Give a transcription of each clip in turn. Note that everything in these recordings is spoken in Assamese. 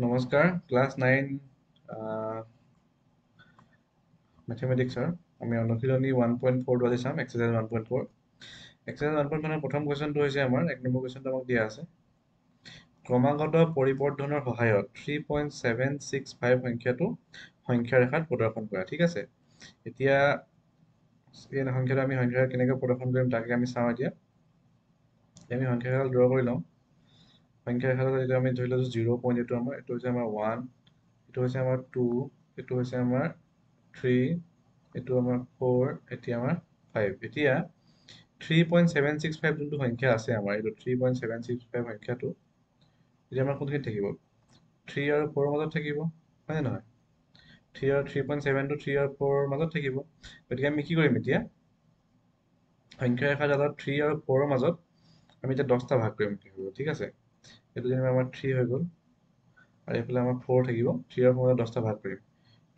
নমস্কাৰ ক্লাছ 9 মেথমেটিক্সৰ আমি অনুশীলনী 1.4 আজি চাম এক্সাৰসাইজ 1.4 এক্সাৰসাইজ 1.1 প্ৰথম কোৱেশ্যনটো হৈছে আমাৰ এক নম্বৰ কোৱেশ্যনটো আমাক দিয়া আছে ক্ৰমাগত পৰিবৰ্ধনৰ সহায়ত 3.765 সংখ্যাটো সংখ্যা ৰেখাত প্ৰদৰ্শন কৰা ঠিক আছে এতিয়া এই সংখ্যাটো আমি সংখ্যা কেনেকৈ প্ৰদৰ্শন কৰিম তাকে আমি চাওঁ এতিয়া আমি সংখ্যা ৰেখাডাল ড্ৰ কৰি লওঁ সংখ্যা ৰেখাডাল এতিয়া আমি ধৰি লৈছোঁ 0. এইটো হৈছে আমাৰ 1 এইটো হৈছে আমাৰ 2 এইটো হৈছে আমাৰ 3 এইটো আমাৰ 4 এতিয়া আমাৰ 5 এতিয়া 3.765 যোনটো সংখ্যা আছে আমাৰ এইটো 3.765 সংখ্যাটো এতিয়া আমাৰ কোনখিনিত থাকিব 3 আৰু 4 ৰ মাজত থাকিব হয় নে নহয় 3 আৰু 3.7 টো 3 আৰু 4 ৰ মাজত থাকিব গতিকে আমি কি কৰিম এতিয়া সংখ্যা ৰেখাডালত 3 আৰু 4 ৰ মাজত আমি এতিয়া 10টা ভাগ কৰিম ঠিক আছে এইটো যেনিবা আমাৰ 3 হৈ গ'ল আৰু এইফালে আমাৰ 4 থাকিব 3 আৰু 4 মাজত 10টা ভাগ কৰিম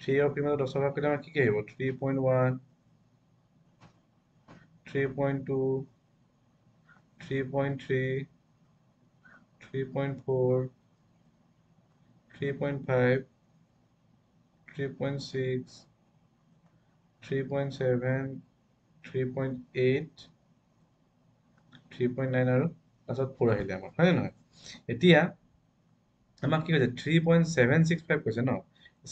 3 আৰু 3 মাজত 10টা ভাগ কৰিলে আমাৰ কি আহিব 3.1 3.2 3.3 3.4 3.5 3.6 3.7 3.8 3.9 আৰু লাষ্টত 4 আহিলে আমাৰ হয় নে নহয় এতিয়া আমাক কি কৈছে 3.765 কৈছে ন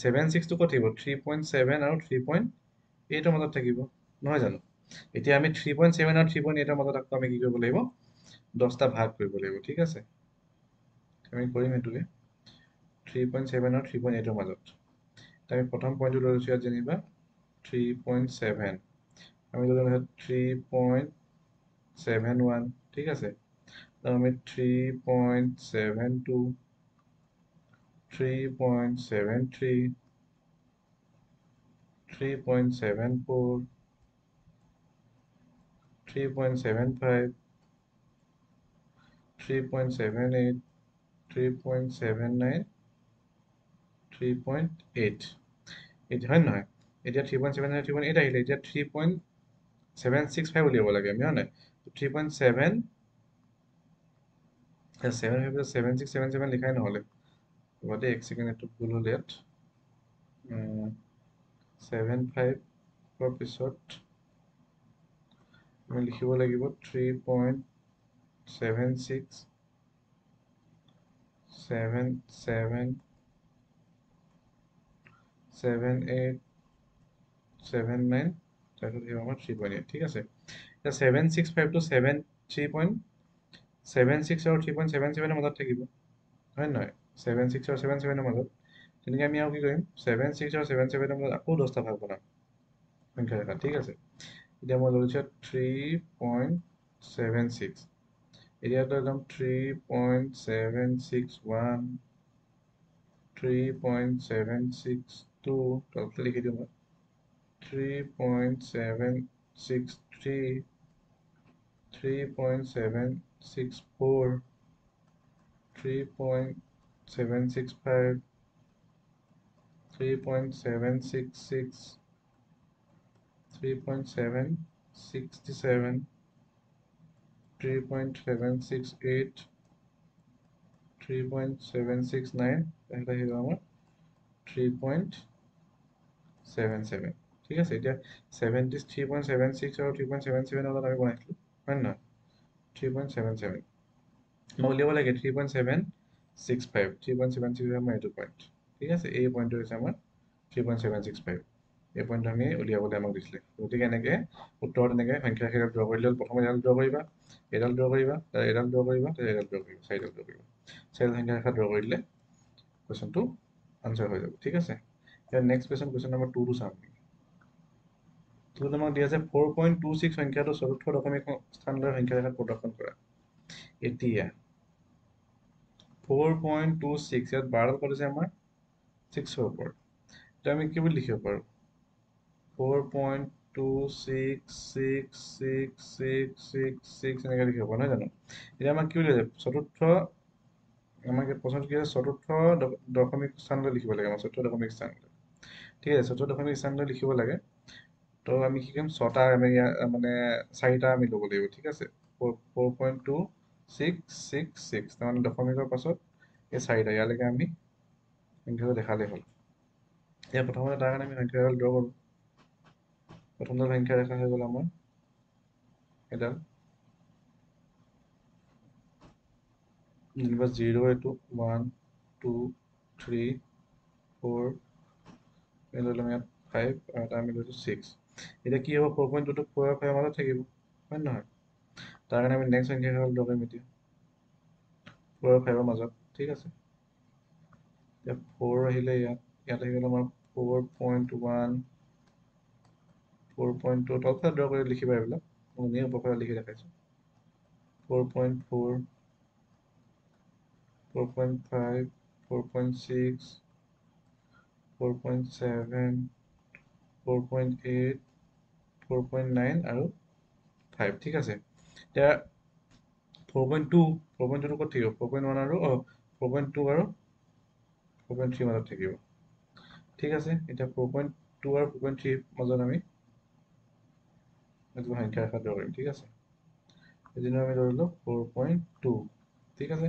76 টো ক'ত থাকিব 3.7 আৰু 3.8 ৰ মাজত থাকিব নহয় জানো এতিয়া আমি 3.7 আৰু 3.8 ৰ মাজত আকৌ আমি কি কৰিব লাগিব 10টা ভাগ কৰিব লাগিব ঠিক আছে আমি কৰিম এইটোকে 3.7 আৰু 3.8 ৰ মাজত আমি প্ৰথম পইণ্টটো লৈ লৈছোঁ ইয়াত যেনিবা 3.7 আমি লৈ ল'ম 3.71 ঠিক আছে আমি 3.72 3.73 3.74 3.75 3.78 3.79 3.8 এতিয়া হয় নহয় এতিয়া 3.7 3.8 আহিলে এতিয়া 3.765 উলিয়াব লাগে আমি হয় নাই 3.7 7677 লিখাই নহ'লে গতে এক সেকেন্ড এটো ভুল হ'ল ইয়াত 75 ৰ পিছত আমি লিখিব লাগিব 3.76 77 78 79 তাৰপিছত আহিব আমাৰ 3.8 ঠিক আছে এতিয়া 765 টো 3.76 আৰু 3.77 ৰ মাজত থাকিব হয় নহয় 76 আৰু 77 ৰ মাজত তেনেকৈ আমি আৰু কি কৰিম 76 আৰু 77 ৰ মাজত আকৌ 10টা ভাগ বনাম সংখ্যা ৰেখা ঠিক আছে এতিয়া মই লৈছোঁ 3.76 এতিয়াতো একদম 3.761 3.762 তলতে লিখি দিওঁ মই 3.763 3.764 3.765 3.766 3.767 3.768 3.769 তাহলে আহিব আমার 3.77 ঠিক আছে এতিয়া 3.76 আৰু 3.77 লগত আমি বনাইছিলো হয় না 3.77 মই উলিয়াব লাগে 3.765 3.765 আমাৰ এইটো পইণ্ট ঠিক আছে এই পইণ্টটো হৈছে আমাৰ 3.765 এই পইণ্টটো আমি উলিয়াবলৈ আমাক দিছিলে গতিকে এনেকৈ উত্তৰত এনেকৈ সংখ্যা ৰেখাডাল ড্ৰ কৰি ল'লে প্ৰথমে এডাল ড্ৰ কৰিবা এডাল ড্ৰ কৰিবা এডাল ড্ৰ কৰিবা এডাল ড্ৰ কৰিবা চাৰিডাল ড্ৰ কৰিবা চাৰিডাল সংখ্যা ৰেখা ড্ৰ কৰি দিলে কুৱেশ্যনটো আনচাৰ হৈ যাব ঠিক আছে ইয়াৰ নেক্সট কুৱেশ্যন নম্বৰ 2 টো চাম তোত আমাক দিয়া আছে 4.26 সংখ্যাটো চতুৰ্থ দশমিক স্থানলৈ সংখ্যা ৰেখাত প্ৰদৰ্শন কৰা এতিয়া 4.26 ইয়াত 12 কত আছে আমাৰ 6 ৰ ওপৰত এটা আমি কি বুলি লিখিব পাৰো 4.266666 এনেকৈ লিখিব পাৰো নহয় জানো এতিয়া আমাক কি বুলি আছে চতুৰ্থ আমাক প্ৰশ্নটো কি আছে চতুৰ্থ দশমিক স্থানলৈ লিখিব লাগে আমাৰ চতুৰ্থ দশমিক স্থানলৈ ঠিক আছে চতুৰ্থ দশমিক স্থানলৈ লিখিব লাগে তো আমি কি কৰিম ছটা আমি মানে চাৰিটা আমি ল'ব লাগিব ঠিক আছে 4.2666 তাৰমানে দশমিকৰ পাছত এই চাৰিটা ইয়ালৈকে আমি সংখ্যাটো দেখালেই হ'ল এতিয়া প্ৰথমতে তাৰ কাৰণে আমি সংখ্যাডাল ড্ৰ কৰোঁ প্ৰথমডাল সংখ্যা দেখা হৈ গ'ল আমাৰ এডাল যেনিবা 0 এইটো 1 2 3 4 এই ধৰিলোঁ আমি ইয়াত 5 আৰু এটা আমি লৈছোঁ 6 এতিয়া কি হ'ব 4.2 টো 4 আৰু 5 মাজত থাকিব হয় নহয় তাৰ কাৰণে আমি নেক্সট সংখ্যাডাল ড্ৰ কৰিম এতিয়া 4 আৰু 5 ৰ মাজত ঠিক আছে এতিয়া 4 আহিলে ইয়াত আহি গ'ল আমাৰ 4.1 4.2 তলফালে ড্ৰ কৰি লিখিবা এইবিলাক মই এনেই ওপৰফালে লিখি দেখাইছোঁ 4.4 4.5 4.6 4.7 4.8 4.9 আৰু 5 ঠিক আছে এতিয়া 4.2 4.2 ক'ত থাকিব 4.1 আৰু 4.2 আৰু 4.3 মাজত থাকিব ঠিক আছে এতিয়া 4.2 আৰু 4.3 মাজত আমি এইটো সংখ্যা ৰেখা ড্ৰ কৰিম ঠিক আছে এদিন আমি ধৰিলোঁ 4.2 ঠিক আছে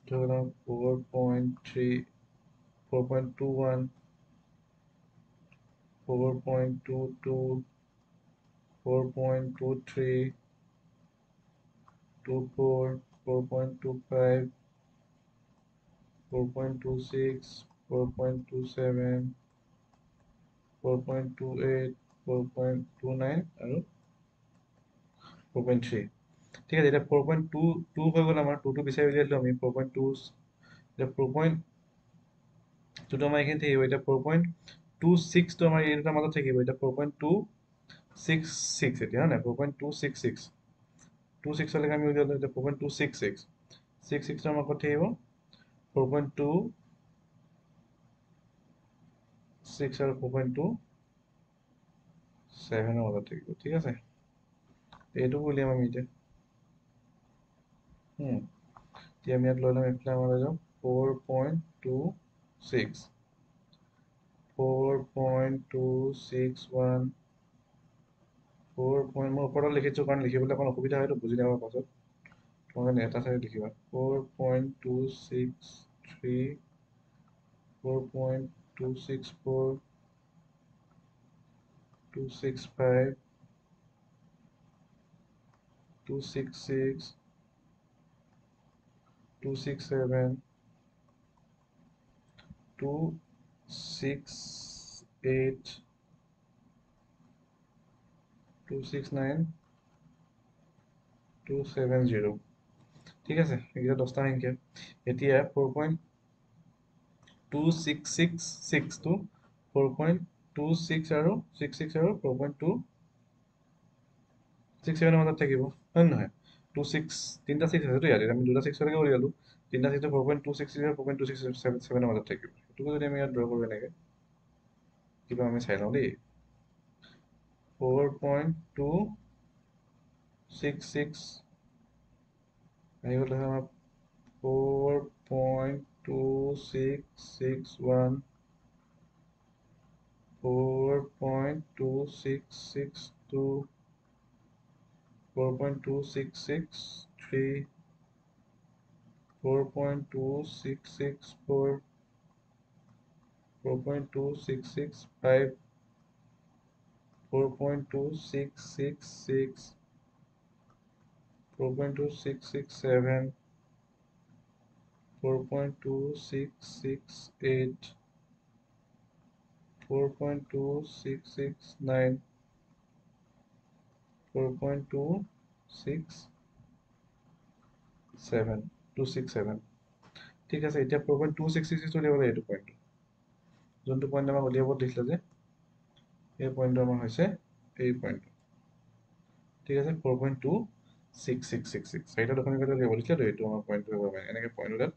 ধৰি লওঁ 4.3 4.21 4.22 4.23 24 4.25 4.26 4.27 4.28 4.29 আৰু 4.3 ঠিক আছে এতিয়া 4.22 হৈ গ'ল আমাৰ 2টো বিচাৰি উলিয়াইছিলোঁ আমি 4.2 এতিয়া 4.2 টো আমাৰ এইখিনি থাকিব এতিয়া 4.26 টো আমাৰ এই দুটাৰ মাজত থাকিব এতিয়া 4.266 এতিয়া হয় নাই 4.266 26 লৈকে আমি উলিয়ালোঁ এতিয়া 4.266 66 ৰ আমাৰ ক'ত থাকিব 4.26 আৰু 4.27 ৰ মাজত থাকিব ঠিক আছে এইটো উলিয়াম আমি এতিয়া এতিয়া আমি ইয়াত লৈ ল'ম এইফালে আমাৰ লৈ যাম 4.26 4.261 4 মই ওপৰত লিখিছোঁ কাৰণ লিখিবলৈ অকণ অসুবিধা হয়তো বুজি নাপাব পাছত তোমালোকে এটা চাইড লিখিবা 4.263 4.264 265 266 267 268 269 270 ঠিক আছে এইকেইটা 10টা সংখ্যা এতিয়া 4.2666 টো 4.26 আৰু 66 আৰু 4.267 ৰ মাজত থাকিব হয় নহয় 26 তিনিটা 6 আছে তো ইয়াত আমি দুটা 6 লৈকে উলিয়ালোঁ তিনিটা 6 4.266 আৰু 4.267 ৰ মাজত থাকিব এইটোকো যদি আমি ইয়াত ড্ৰ কৰোঁ এনেকৈ কিবা আমি চাই লওঁ দেই 4.266 আহি গ'ল আমাৰ 4.2661 4.2662 4.2663 4.2664 4.2665 4.2666 4.2667 4.2668 4.2669 4.267 ঠিক আছে এতিয়া 4.266 উলিয়াব লাগে এইটো পইণ্ট যোনটো পইণ্ট আমাক উলিয়াব দিছিলে যে এই পইণ্টটো আমাৰ হৈছে এই পইণ্টটো ঠিক আছে 4.26666 চাৰিটা দশমিক উলিয়াব দিছিলে এইটো আমাৰ পইণ্টটো হ'ব পাৰে এনেকৈ পইণ্ট দুটাত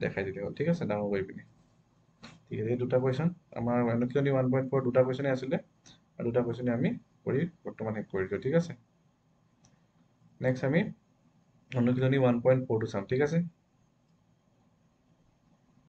দেখাই দিলে হ'ল ঠিক আছে ডাঙৰ কৰি পিনি ঠিক আছে এই দুটা কুৱেশ্যন আমাৰ অনুশীলনী 1.4 দুটা কুৱেশ্যনে আছিলে আৰু দুটা কুৱেশ্যনে আমি কৰি বৰ্তমান শেষ কৰি দিলোঁ ঠিক আছে নেক্সট আমি অনুশীলনী 1.4 টো চাম ঠিক আছে